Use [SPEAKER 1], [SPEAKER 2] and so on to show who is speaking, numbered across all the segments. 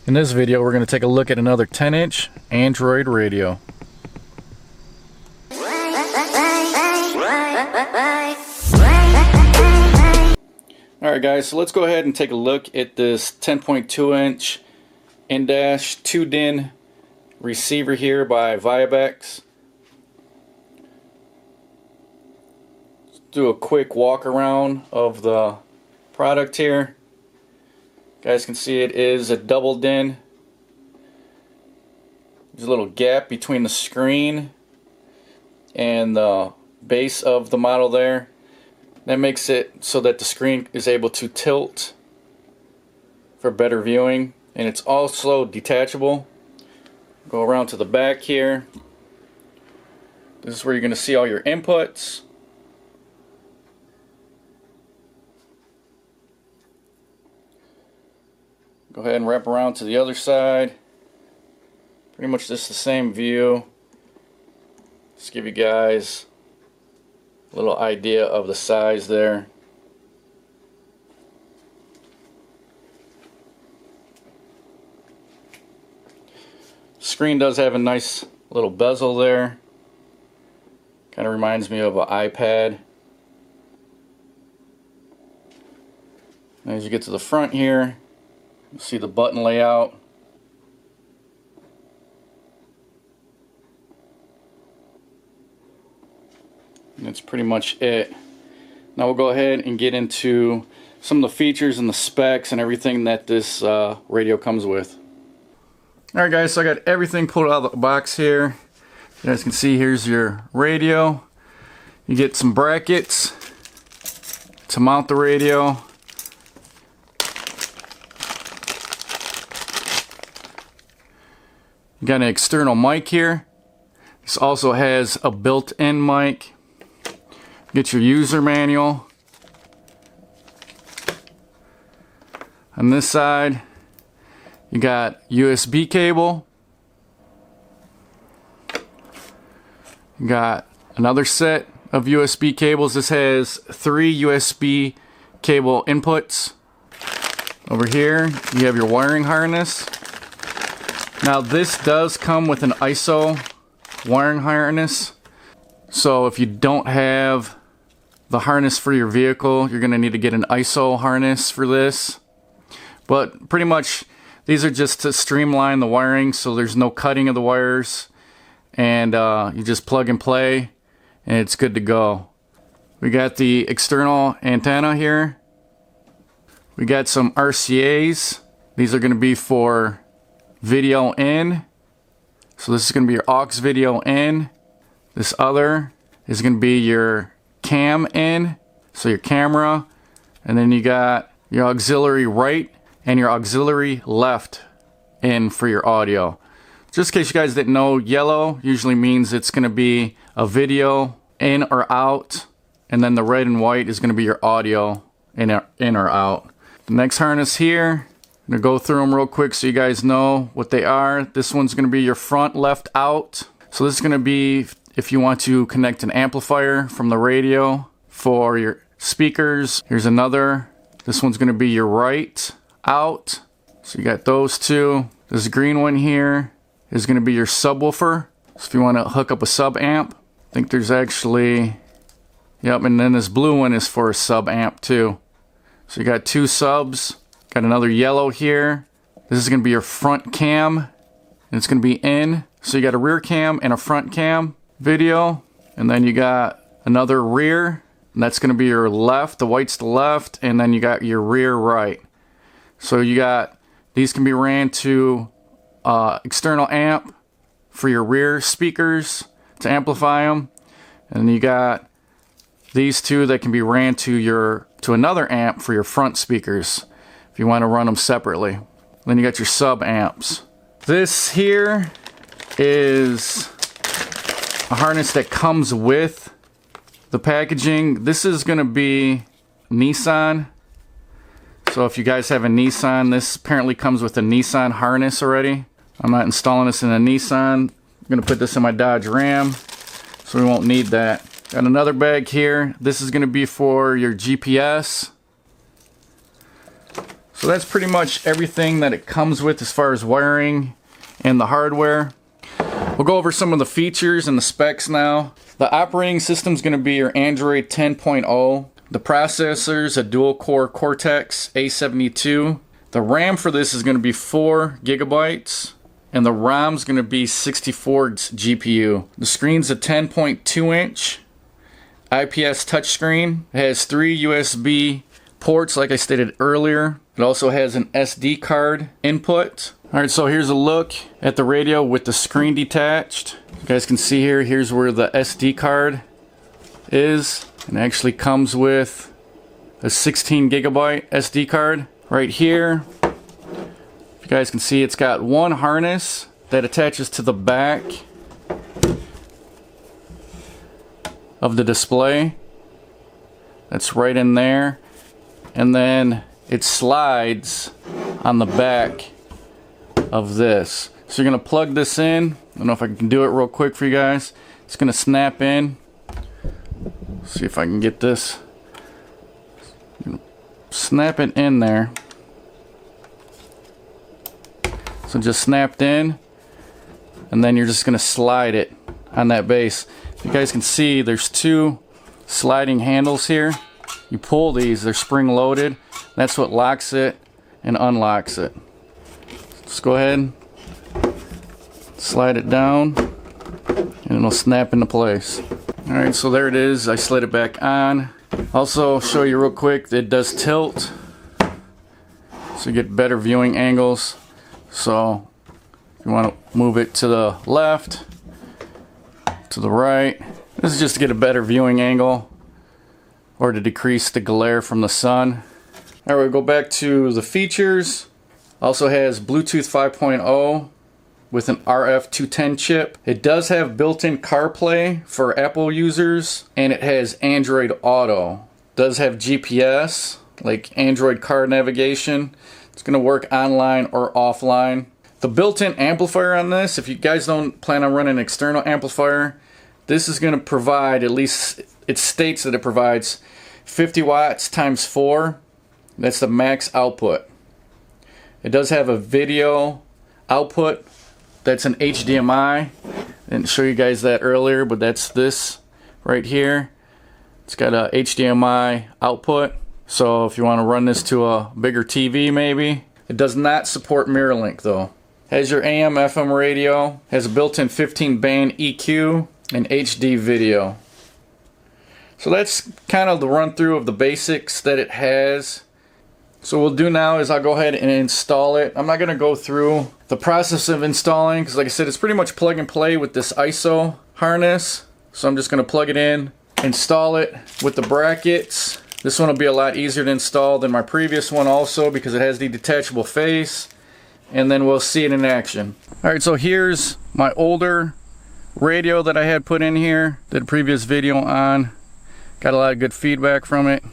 [SPEAKER 1] In this video, we're going to take a look at another 10-inch Android radio. Alright guys, so let's go ahead and take a look at this 10.2-inch in-dash 2-DIN receiver here by Viabecs. Let's do a quick walk around of the product here. You guys can see it is a double DIN. There's a little gap between the screen and the base of the model there. That makes it so that the screen is able to tilt for better viewing, and it's also detachable. Go around to the back here. This is where you're going to see all your inputs. Go ahead and wrap around to the other side. Pretty much just the same view. Just give you guys a little idea of the size there. Screen does have a nice little bezel there. Kind of reminds me of an iPad. As you get to the front here, you see the button layout. And that's pretty much it. Now we'll go ahead and get into some of the features and the specs and everything that this radio comes with. Alright guys, so I got everything pulled out of the box here. You guys can see here's your radio. You get some brackets to mount the radio. You got an external mic here. This also has a built-in mic. Get your user manual. On this side, you got USB cable. You got another set of USB cables. This has 3 USB cable inputs. Over here, you have your wiring harness. Now this does come with an ISO wiring harness, so if you don't have the harness for your vehicle, you're going to need to get an ISO harness for this. But pretty much these are just to streamline the wiring, so there's no cutting of the wires, and you just plug and play and it's good to go. We got the external antenna here. We got some RCAs. These are going to be for video in. So this is going to be your aux video in. This other is going to be your cam in, so your camera. And then you got your auxiliary right and your auxiliary left in for your audio. Just in case you guys didn't know, yellow usually means it's going to be a video in or out, and then the red and white is going to be your audio in or out. The next harness here, I'm going to go through them real quick so you guys know what they are. This one's going to be your front left out. So this is going to be if you want to connect an amplifier from the radio for your speakers. Here's another. This one's going to be your right out. So you got those two. This green one here is going to be your subwoofer. So if you want to hook up a sub amp, I think there's actually, yep, and then this blue one is for a sub amp too. So you got 2 subs. Got another yellow here. This is going to be your front cam, and it's going to be in. So you got a rear cam and a front cam video, and then you got another rear, and that's going to be your left. The white's the left, and then you got your rear right. So you got, these can be ran to external amp for your rear speakers to amplify them, and you got these two that can be ran to another amp for your front speakers if you want to run them separately. Then you got your sub amps. This here is a harness that comes with the packaging. This is going to be Nissan. So if you guys have a Nissan, this apparently comes with a Nissan harness already. I'm not installing this in a Nissan. I'm going to put this in my Dodge Ram, so we won't need that. Got another bag here. This is going to be for your GPS. So that's pretty much everything that it comes with as far as wiring and the hardware. We'll go over some of the features and the specs now. The operating system is going to be your Android 10.0. The processor is a dual-core Cortex A72. The RAM for this is going to be 4 gigabytes, and the ROM is going to be 64 GPU. The screen's a 10.2-inch IPS touchscreen. It has 3 USB ports, like I stated earlier. It also has an SD card input. Alright, so here's a look at the radio with the screen detached. You guys can see here, here's where the SD card is. And it actually comes with a 16 gigabyte SD card. Right here, you guys can see it's got one harness that attaches to the back of the display. That's right in there. And then it slides on the back of this. So you're going to plug this in. I don't know if I can do it real quick for you guys. It's going to snap in. See if I can get this. Snap it in there. So just snapped in. And then you're just going to slide it on that base. You guys can see there's 2 sliding handles here. You pull these, they're spring loaded. That's what locks it and unlocks it. Just go ahead, slide it down, and it'll snap into place. Alright, so there it is. I slid it back on. Also, show you real quick, it does tilt, so you get better viewing angles. So, if you want to move it to the left, to the right, this is just to get a better viewing angle or to decrease the glare from the sun. Alright, we'll go back to the features. Also has Bluetooth 5.0 with an RF210 chip. It does have built-in CarPlay for Apple users, and it has Android Auto. It does have GPS, like Android car navigation. It's going to work online or offline. The built-in amplifier on this, if you guys don't plan on running an external amplifier, this is going to provide, at least it states that it provides 50 watts times 4. That's the max output. It does have a video output. That's an HDMI. I didn't show you guys that earlier, but that's this right here. It's got a HDMI output. So if you want to run this to a bigger TV maybe. It does not support mirror link though. Has your AM FM radio. Has a built-in 15-band EQ and HD video. So that's kind of the run through of the basics that it has. So what we'll do now is I'll go ahead and install it. I'm not going to go through the process of installing because like I said, it's pretty much plug and play with this ISO harness. So I'm just going to plug it in, install it with the brackets. This one will be a lot easier to install than my previous one also because it has the detachable face. And then we'll see it in action. Alright, so here's my older radio that I had put in here. Did a previous video on. Got a lot of good feedback from it.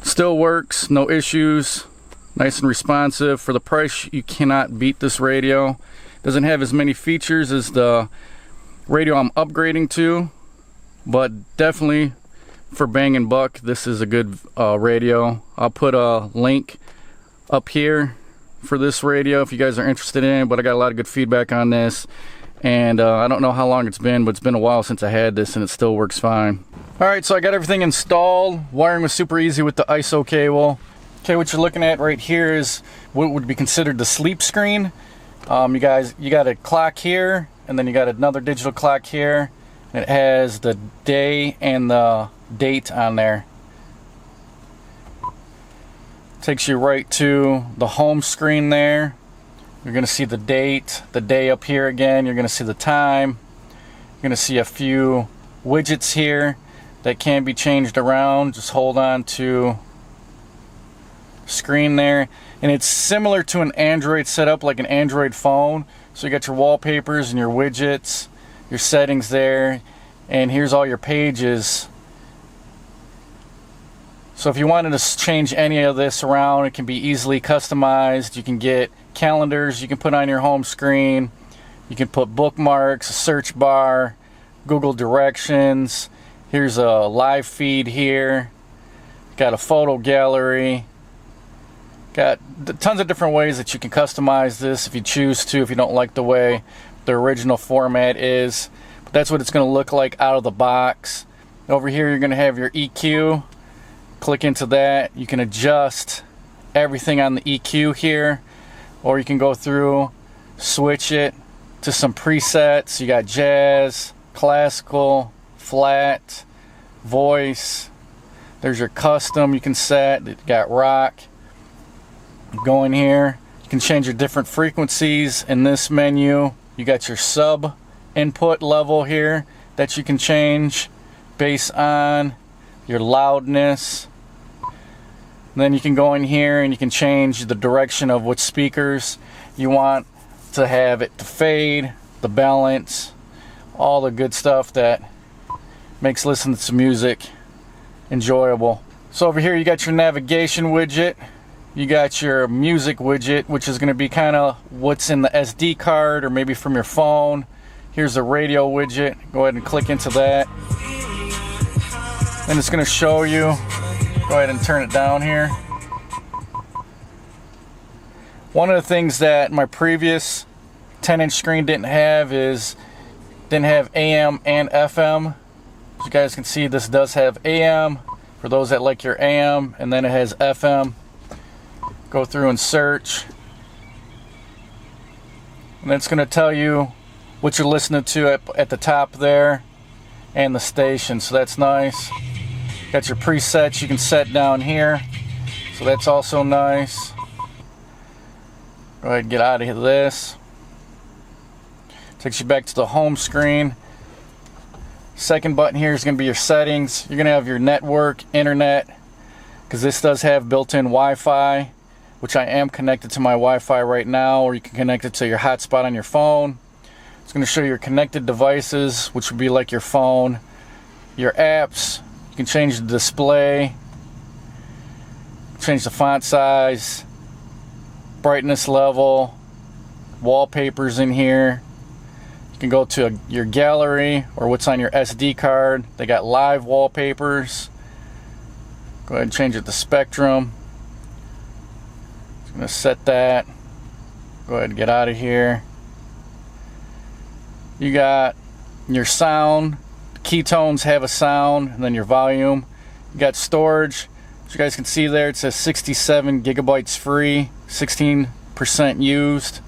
[SPEAKER 1] Still works, no issues, nice and responsive. For the price, you cannot beat this radio. Doesn't have as many features as the radio I'm upgrading to, but definitely for bang and buck, this is a good radio. I'll put a link up here for this radio if you guys are interested in it, but I got a lot of good feedback on this. And I don't know how long it's been, but it's been a while since I had this and it still works fine. Alright, so I got everything installed. Wiring was super easy with the ISO cable. Okay, what you're looking at right here is what would be considered the sleep screen. You got a clock here, and then you got another digital clock here. And it has the day and the date on there. Takes you right to the home screen there. You're going to see the date, the day up here again. You're going to see the time. You're going to see a few widgets here that can be changed around. Just hold on to screen there. And it's similar to an Android setup, like an Android phone. So you got your wallpapers and your widgets, your settings there. And here's all your pages. So if you wanted to change any of this around, it can be easily customized. You can get calendars you can put on your home screen. You can put bookmarks, a search bar, Google directions. Here's a live feed here. Got a photo gallery. Got tons of different ways that you can customize this if you choose to, if you don't like the way the original format is. But that's what it's going to look like out of the box. Over here you're going to have your EQ. Click into that. You can adjust everything on the EQ here, or you can go through, switch it to some presets. You got jazz, classical, flat, voice. There's your custom you can set. You got rock. Go in here, you can change your different frequencies in this menu. You got your sub input level here that you can change based on your loudness. Then you can go in here and you can change the direction of which speakers you want to have it to fade, the balance, all the good stuff that makes listening to music enjoyable. So over here you got your navigation widget. You got your music widget, which is going to be kind of what's in the SD card or maybe from your phone. Here's the radio widget. Go ahead and click into that. Then it's going to show you. Go ahead and turn it down here. One of the things that my previous 10-inch screen didn't have is AM and FM. As you guys can see, this does have AM for those that like your AM, and then it has FM. Go through and search, and it's going to tell you what you're listening to at the top there and the station, so that's nice. Got your presets you can set down here, so that's also nice. Go ahead and get out of this. Takes you back to the home screen. Second button here is going to be your settings. You're going to have your network, internet, because this does have built-in Wi-Fi, which I am connected to my Wi-Fi right now, or you can connect it to your hotspot on your phone. It's going to show your connected devices, which would be like your phone, your apps. You can change the display, change the font size, brightness level, wallpapers in here. You can go to your gallery or what's on your SD card. They got live wallpapers. Go ahead and change it to spectrum. I'm going to set that. Go ahead and get out of here. You got your sound. Keytones have a sound, and then your volume. You got storage. As you guys can see there, it says 67 gigabytes free, 16% used.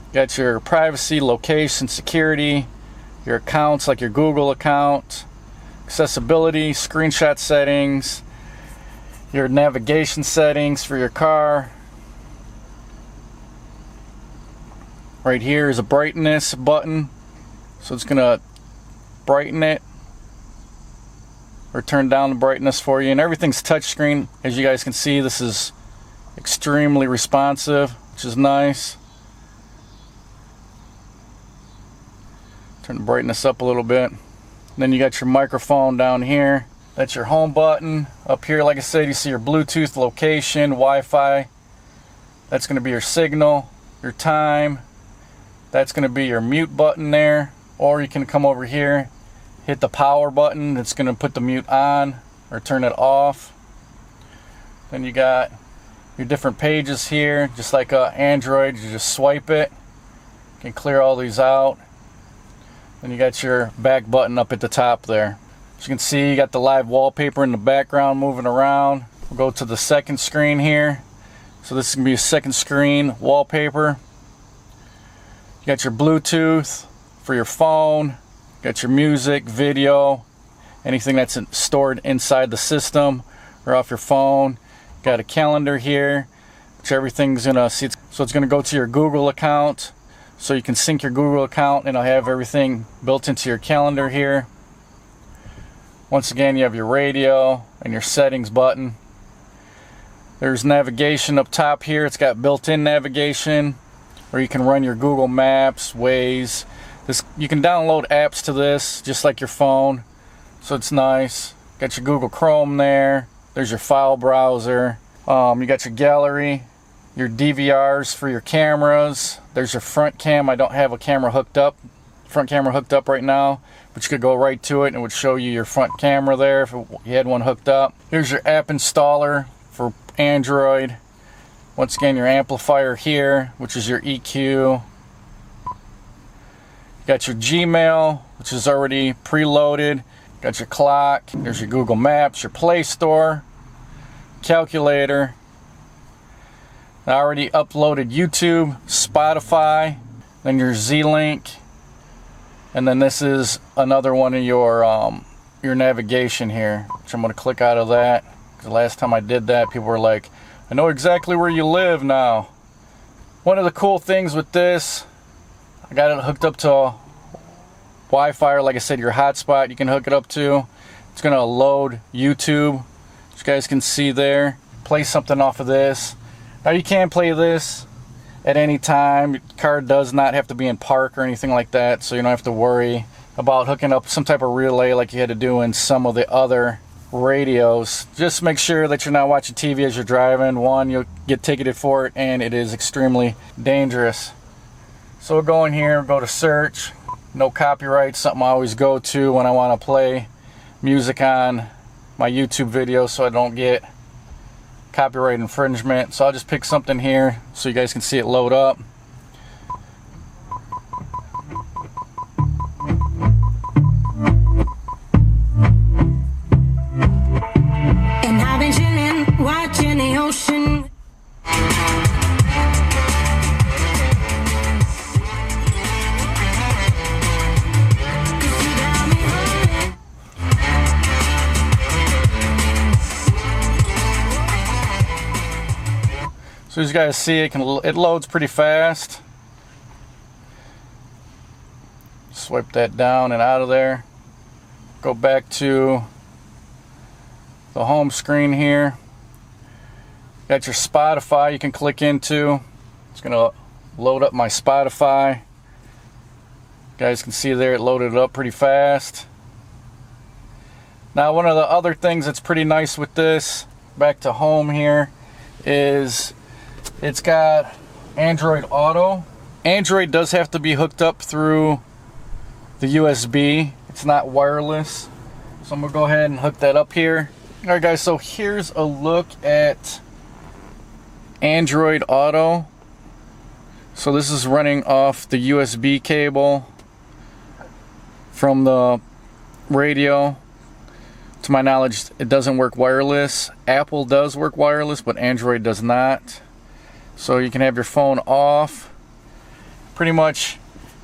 [SPEAKER 1] You got your privacy, location, security, your accounts like your Google account, accessibility, screenshot settings, your navigation settings for your car. Right here is a brightness button, so it's gonna brighten it or turn down the brightness for you, and everything's touchscreen. As you guys can see, this is extremely responsive, which is nice. Turn the brightness up a little bit. Then you got your microphone down here. That's your home button. Up here, like I said, you see your Bluetooth, location, Wi-Fi. That's going to be your signal, your time. That's going to be your mute button there. Or you can come over here, hit the power button. It's going to put the mute on or turn it off. Then you got your different pages here. Just like Android, you just swipe it. You can clear all these out. Then you got your back button up at the top there. As you can see, you got the live wallpaper in the background moving around. We'll go to the second screen here. So this is going to be a second screen wallpaper. You got your Bluetooth for your phone. You got your music, video, anything that's stored inside the system or off your phone. You got a calendar here, which everything's going to see. So it's going to go to your Google account. So you can sync your Google account and it'll have everything built into your calendar here. Once again, you have your radio and your settings button. There's navigation up top here. It's got built-in navigation, or you can run your Google Maps, Waze. You can download apps to this just like your phone, so it's nice. Got your Google Chrome there. There's your file browser. You got your gallery, your DVRs for your cameras. There's your front cam. I don't have a camera hooked up, front camera hooked up right now, but you could go right to it and it would show you your front camera there if you had one hooked up. Here's your app installer for Android. Once again, your amplifier here, which is your EQ. You got your Gmail, which is already preloaded. Got your clock. There's your Google Maps, your Play Store, calculator. I already uploaded YouTube, Spotify, then your Z-Link, and then this is another one of your navigation here, which I'm going to click out of that. Because the last time I did that, people were like, I know exactly where you live now. One of the cool things with this, I got it hooked up to Wi-Fi, or like I said, your hotspot you can hook it up to. It's going to load YouTube, which you guys can see there. Play something off of this. Now you can play this at any time. Your car does not have to be in park or anything like that, so you don't have to worry about hooking up some type of relay like you had to do in some of the other radios. Just make sure that you're not watching TV as you're driving. One, you'll get ticketed for it, and it is extremely dangerous. So we'll go in here, go to search. No copyright, something I always go to when I want to play music on my YouTube videos so I don't get copyright infringement. So I'll just pick something here so you guys can see it load up.
[SPEAKER 2] And I've been chilling, watching the ocean.
[SPEAKER 1] So as you guys see, it loads pretty fast. Swipe that down and out of there. Go back to the home screen here. Got your Spotify you can click into. It's gonna load up my Spotify. You guys can see there it loaded up pretty fast. Now one of the other things that's pretty nice with this, back to home here, is it's got Android Auto. Android does have to be hooked up through the USB. It's not wireless. So I'm going to go ahead and hook that up here. Alright guys, so here's a look at Android Auto. So this is running off the USB cable from the radio. To my knowledge, it doesn't work wireless. Apple does work wireless, but Android does not. So you can have your phone off. Pretty much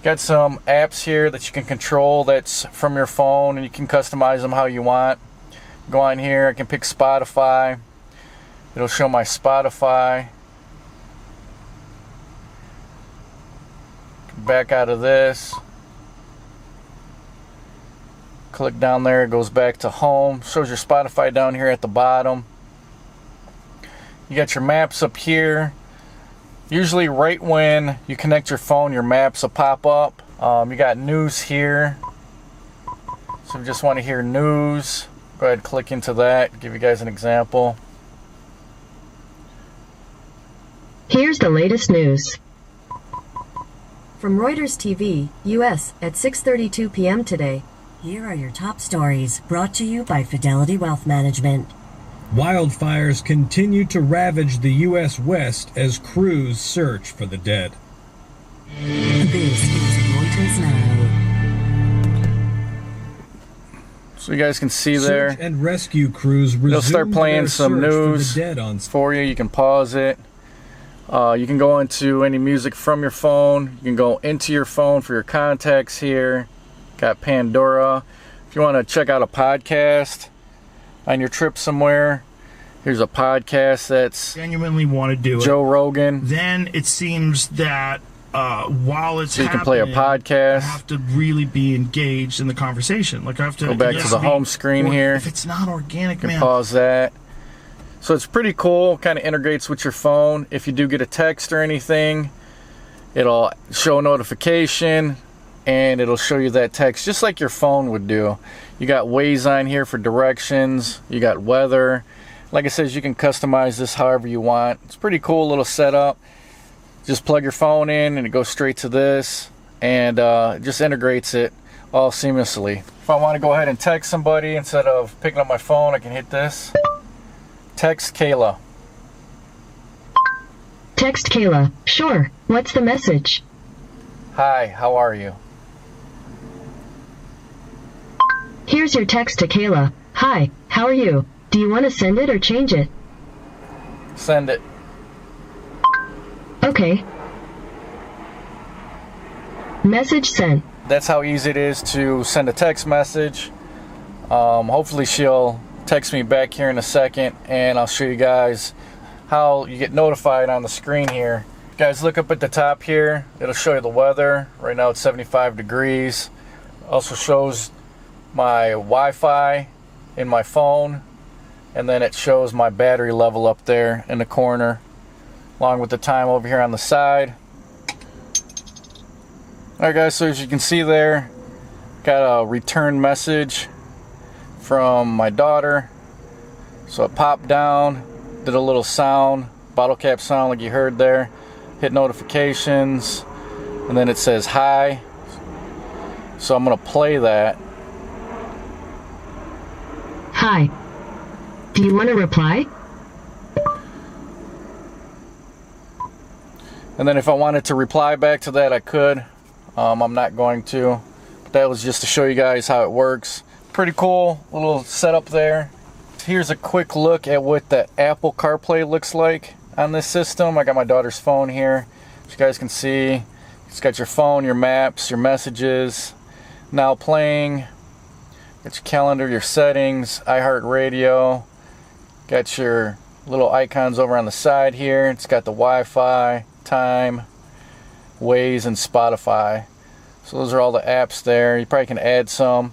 [SPEAKER 1] got some apps here that you can control that's from your phone, and you can customize them how you want. Go on here, I can pick Spotify. It'll show my Spotify. Back out of this. Click down there, it goes back to home. Shows your Spotify down here at the bottom. You got your maps up here. Usually right when you connect your phone, your maps will pop up. You got news here. So if you just want to hear news, go ahead and click into that. Give you guys an example.
[SPEAKER 3] Here's the latest news.
[SPEAKER 4] From Reuters TV, U.S. at 6:32 p.m. today.
[SPEAKER 2] Here are your top stories, brought to you by Fidelity Wealth Management.
[SPEAKER 5] Wildfires continue to ravage the U.S. West as crews search for the dead.
[SPEAKER 2] This is Reuters Now.
[SPEAKER 1] So you guys can see there.
[SPEAKER 5] Search and rescue crews
[SPEAKER 1] They'll start playing some news for you. You can pause it. You can go into any music from your phone. You can go into your phone for your contacts here. Got Pandora. If you want to check out a podcast on your trip somewhere, here's a podcast that's
[SPEAKER 6] genuinely want to do
[SPEAKER 1] Joe Rogan.
[SPEAKER 6] Then it seems that while it's
[SPEAKER 1] so you can play a podcast.
[SPEAKER 6] I have to really be engaged in the conversation. Like I have to
[SPEAKER 1] go back to the home screen here.
[SPEAKER 6] If it's not organic,
[SPEAKER 1] you can pause that. So it's pretty cool. Kind of integrates with your phone. If you do get a text or anything, it'll show a notification. And it'll show you that text just like your phone would do. You got Waze on here for directions. You got weather. Like I said, you can customize this however you want. It's a pretty cool little setup. Just plug your phone in and it goes straight to this. And it just integrates it all seamlessly. If I want to go ahead and text somebody instead of picking up my phone, I can hit this. Text Kayla.
[SPEAKER 3] Text Kayla. Sure. What's the message?
[SPEAKER 1] Hi, how are you?
[SPEAKER 3] Here's your text to Kayla. Hi, how are you? Do you want to send it or change it?
[SPEAKER 1] Send it.
[SPEAKER 3] Okay. Message sent.
[SPEAKER 1] That's how easy it is to send a text message. Hopefully she'll text me back here in a second, and I'll show you guys how you get notified on the screen here. Guys, look up at the top here. It'll show you the weather. Right now it's 75 degrees. Also shows my Wi-Fi in my phone, and then it shows my battery level up there in the corner, along with the time over here on the side. Alright guys, so as you can see there, got a return message from my daughter. So it popped down, did a little sound, bottle cap sound like you heard there, hit notifications, and then it says hi. So I'm going to play that.
[SPEAKER 3] Hi. Do you want to reply?
[SPEAKER 1] And then if I wanted to reply back to that, I could. I'm not going to. But that was just to show you guys how it works. Pretty cool little setup there. Here's a quick look at what the Apple CarPlay looks like on this system. I got my daughter's phone here. As you guys can see, it's got your phone, your maps, your messages, now playing, got your calendar, your settings, iHeartRadio, got your little icons over on the side here. It's got the Wi-Fi, time, Waze, and Spotify. So those are all the apps there. You probably can add some.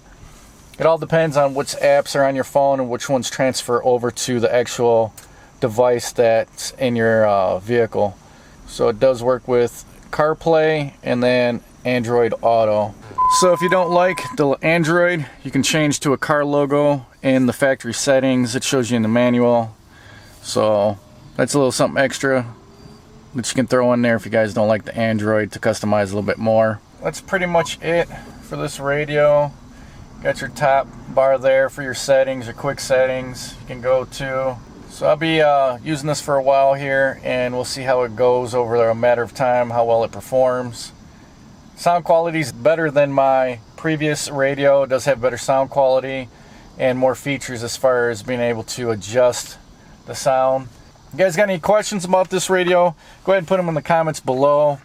[SPEAKER 1] It all depends on which apps are on your phone and which ones transfer over to the actual device that's in your vehicle. So it does work with CarPlay and then Android Auto. So if you don't like the Android, you can change to a car logo in the factory settings. It shows you in the manual. So that's a little something extra that you can throw in there if you guys don't like the Android to customize a little bit more. That's pretty much it for this radio. Got your top bar there for your settings, your quick settings you can go to. So I'll be using this for a while here, and we'll see how it goes over a matter of time, how well it performs. Sound quality is better than my previous radio. It does have better sound quality and more features as far as being able to adjust the sound. You guys got any questions about this radio? Go ahead and put them in the comments below.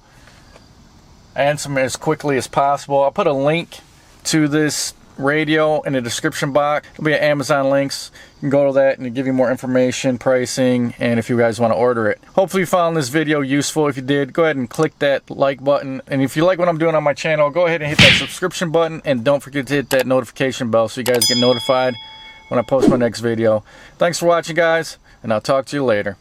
[SPEAKER 1] I answer them as quickly as possible. I'll put a link to this radio in the description box. It'll be at Amazon links. You can go to that and it'll give you more information, pricing, and if you guys want to order it. Hopefully you found this video useful. If you did, go ahead and click that like button. And if you like what I'm doing on my channel, go ahead and hit that subscription button, and don't forget to hit that notification bell so you guys get notified when I post my next video. Thanks for watching, guys, and I'll talk to you later.